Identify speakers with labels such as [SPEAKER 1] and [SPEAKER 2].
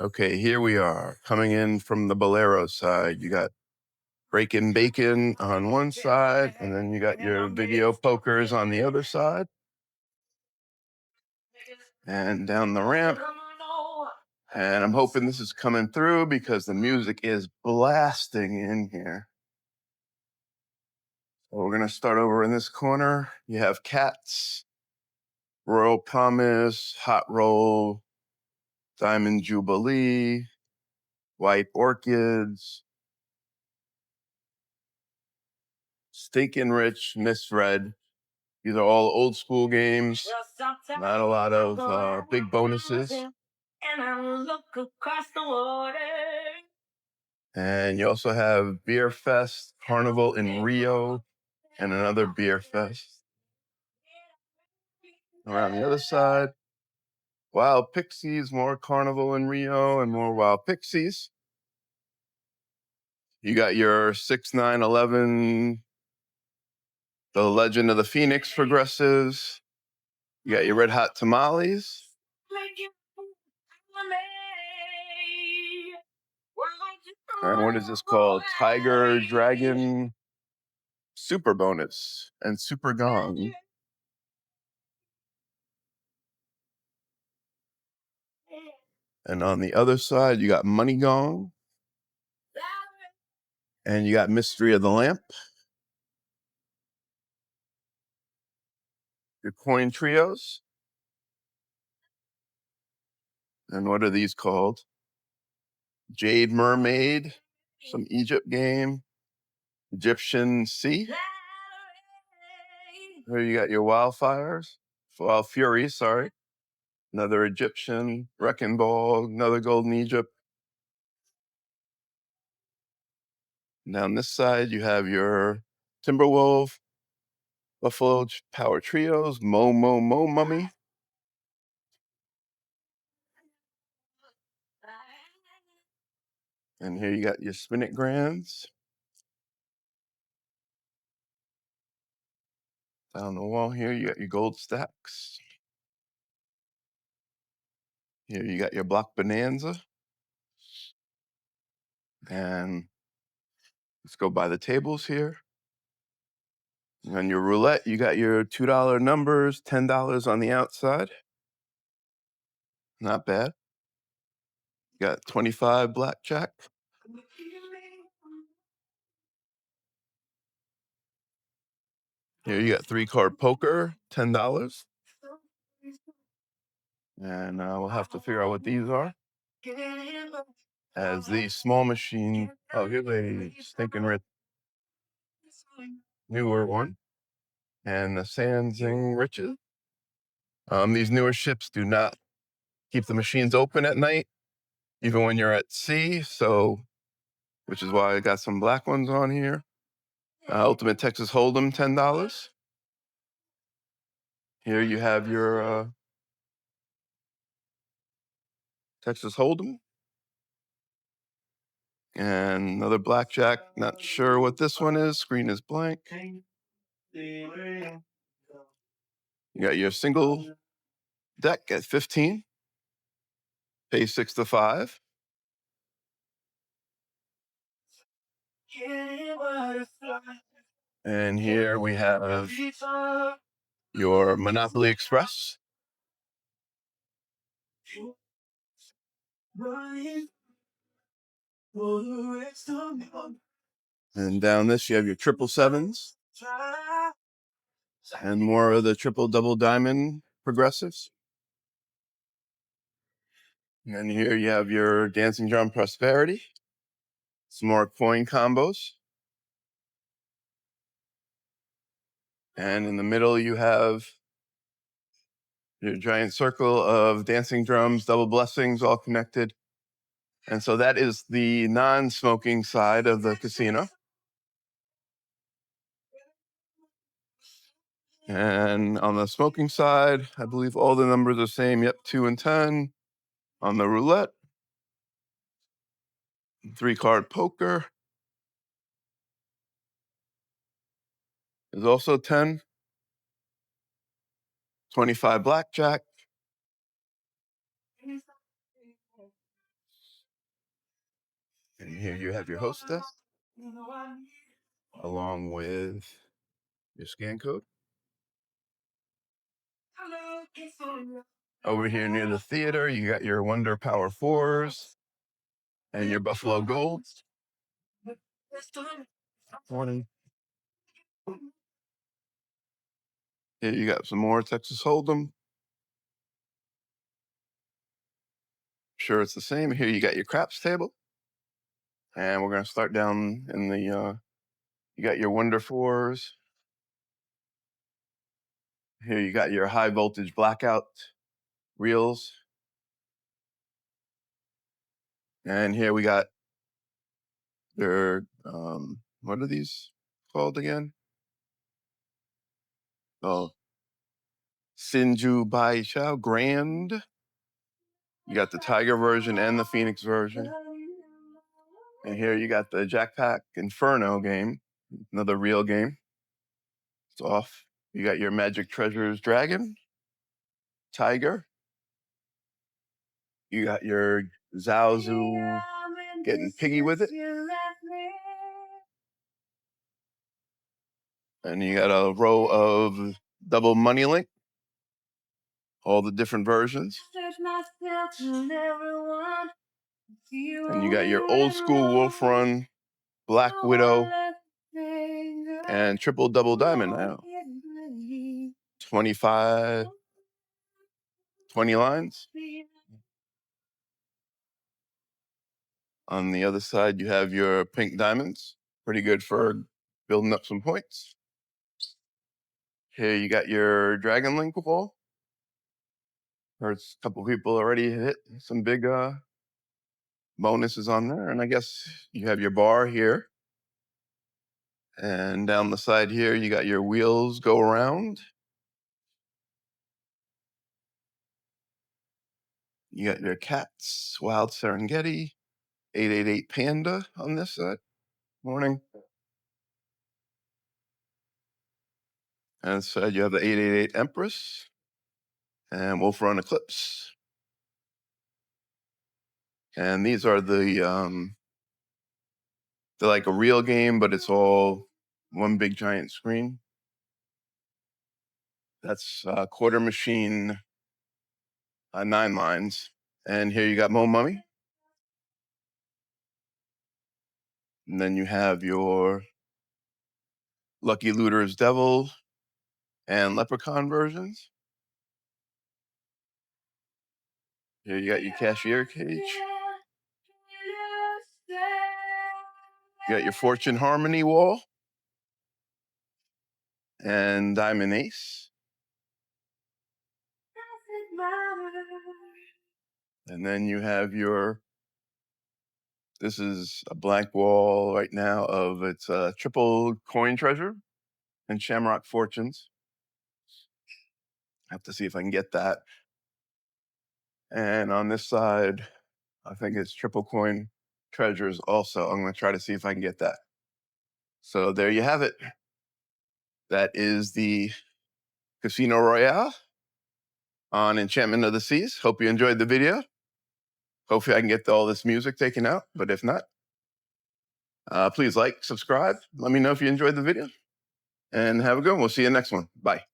[SPEAKER 1] Okay, here we are coming in from the Bolero side. You got breaking bacon on one side, and then you got your video pokers on the other side. And down the ramp. And I'm hoping this is coming through because the music is blasting in here. So we're going to start over in this corner. You have Cats, Royal Promise, Hot Roll, Diamond Jubilee, White Orchids, Stinkin' Rich, Misread. These are all old school games. Not a lot of big bonuses. And you also have Beer Fest, Carnival in Rio, and another Beer Fest. Around the other side, Wild Pixies, more Carnival in Rio, and more Wild Pixies. You got your 6, 9, 11, The Legend of the Phoenix progressives. You got your Red Hot Tamales. And what is this called? Tiger Dragon Super Bonus and Super Gong. And on the other side, you got Money Gong. And you got Mystery of the Lamp. Your coin trios. And what are these called? Jade Mermaid, some Egypt game, Egyptian Sea. Here you got your Wildfires, Wild Fury, sorry. Another Egyptian, Wrecking Ball, another Golden Egypt. And down this side, you have your Timberwolf, Buffalo Power Trios, Mo Mummy. And here you got your Spin It Grands. Down the wall here, you got your Gold Stacks. Here you got your Block Bonanza. And let's go by the tables here. And on your roulette, you got your $2 numbers, $10 on the outside. Not bad. You got 25 blackjack. Here you got 3-card poker, $10. And we'll have to figure out what these are. As the small machine. Oh, here's a Stinking Rich newer one. And the Sanzing Riches. These newer ships do not keep the machines open at night, even when you're at sea. So, which is why I got some black ones on here. Ultimate Texas Hold'em, $10. Here you have your Texas Hold'em. And another blackjack. Not sure what this one is. Screen is blank. You got your single deck at 15. Pay 6 to 5. And here we have your Monopoly Express. And down this, you have your 777s. And more of the triple double diamond progressives. And then here you have your Dancing Drum Prosperity. Some more coin combos. And in the middle, you have your giant circle of dancing drums, double blessings, all connected. And so that is the non-smoking side of the casino. And on the smoking side, I believe all the numbers are the same. Yep, 2 and 10. On the roulette, 3-card poker is also 10. 25 blackjack. And here you have your hostess, along with your scan code. Over here near the theater, you got your Wonder Power 4s and your Buffalo Golds. Morning. Here you got some more Texas Hold'em. Sure, it's the same. Here you got your craps table. And we're going to start down in the, you got your Wonder 4s. Here you got your high voltage blackout reels. And here we got your, what are these called again? Oh, Sinju Bai Chao Grand. You got the Tiger version and the Phoenix version. And here you got the Jackpack Inferno game, another real game. It's off. You got your Magic Treasures Dragon, Tiger. You got your Zaozu getting piggy with it. And you got a row of double money link, all the different versions. And you got your old school Wolf Run, Black Widow, and triple double diamond now. 25, 20 lines. On the other side, you have your pink diamonds. Pretty good for building up some points. Here you got your Dragon Link wall. Heard a couple people already hit some big bonuses on there. And I guess you have your bar here. And down the side here, you got your wheels go around. You got your Cats, Wild Serengeti, 888 Panda on this side. Morning. And side you have the 888 Empress and Wolf Run Eclipse. And these are the they're like a real game, but it's all one big giant screen. That's quarter machine, 9 lines. And here you got Mo Mummy. And then you have your Lucky Looter's Devil and Leprechaun versions. Here you got your Cashier cage. You got your Fortune Harmony wall and Diamond Ace. And then you have your, this is a blank wall right now of its triple coin treasure and Shamrock Fortunes. I have to see if I can get that. And on this side, I think it's triple coin treasures also. I'm going to try to see if I can get that. So there you have it. That is the Casino Royale on Enchantment of the Seas. Hope you enjoyed the video. Hopefully I can get all this music taken out, but if not, please like, subscribe. Let me know if you enjoyed the video. And have a good one. We'll see you next one. Bye.